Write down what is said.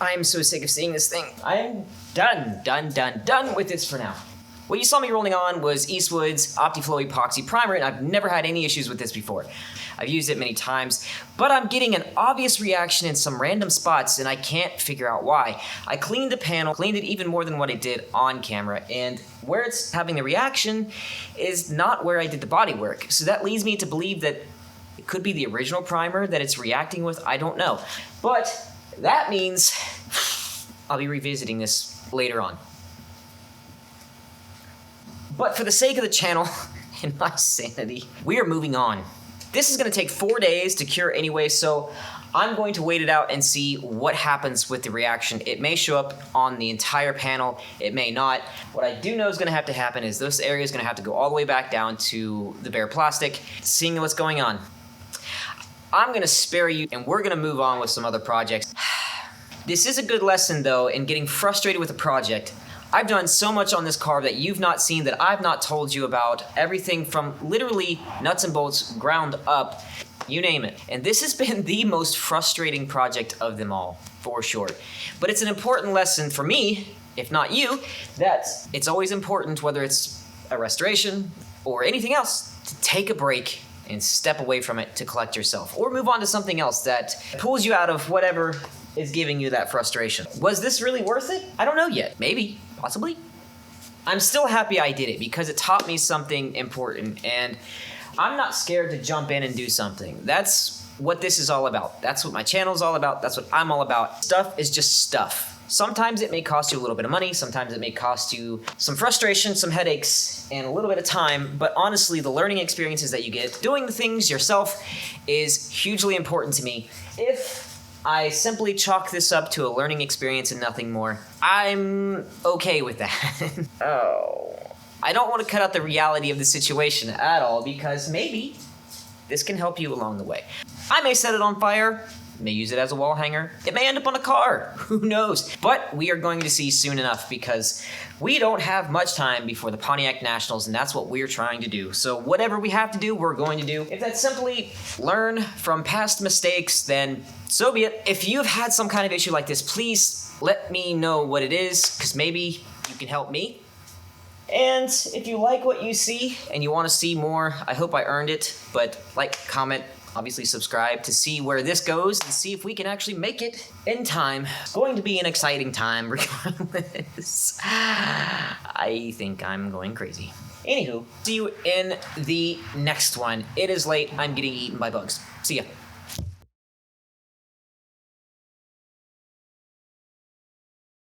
I'm so sick of seeing this thing. I'm done with this for now. What you saw me rolling on was Eastwood's Opti-Flow Epoxy Primer, and I've never had any issues with this before. I've used it many times, but I'm getting an obvious reaction in some random spots, and I can't figure out why. I cleaned the panel, cleaned it even more than what I did on camera, and where it's having the reaction is not where I did the body work. So that leads me to believe that it could be the original primer that it's reacting with. I don't know. But that means I'll be revisiting this later on. But for the sake of the channel and my sanity, we are moving on. This is going to take 4 days to cure anyway, so I'm going to wait it out and see what happens with the reaction. It may show up on the entire panel, it may not. What I do know is going to have to happen is this area is going to have to go all the way back down to the bare plastic, seeing what's going on. I'm going to spare you, and we're going to move on with some other projects. This is a good lesson, though, in getting frustrated with a project. I've done so much on this car that you've not seen, that I've not told you about. Everything from literally nuts and bolts, ground up, you name it. And this has been the most frustrating project of them all, for sure. But it's an important lesson for me, if not you, that it's always important, whether it's a restoration or anything else, to take a break and step away from it to collect yourself, or move on to something else that pulls you out of whatever is giving you that frustration. Was this really worth it? I don't know yet. Maybe. Possibly. I'm still happy I did it because it taught me something important, and I'm not scared to jump in and do something. That's what this is all about. That's what my channel is all about. That's what I'm all about. Stuff is just stuff. Sometimes it may cost you a little bit of money. Sometimes it may cost you some frustration, some headaches, and a little bit of time. But honestly, the learning experiences that you get doing the things yourself is hugely important to me. If I simply chalk this up to a learning experience and nothing more, I'm okay with that. Oh. I don't want to cut out the reality of the situation at all, because maybe this can help you along the way. I may set it on fire, may use it as a wall hanger, it may end up on a car, who knows? But we are going to see soon enough, because we don't have much time before the Pontiac Nationals, and that's what we're trying to do. So whatever we have to do, we're going to do. If that's simply learn from past mistakes, then so be it. If you've had some kind of issue like this, please let me know what it is, because maybe you can help me. And if you like what you see and you want to see more, I hope I earned it, but like, comment, obviously subscribe to see where this goes and see if we can actually make it in time. It's going to be an exciting time regardless. I think I'm going crazy. Anywho, see you in the next one. It is late. I'm getting eaten by bugs. See ya.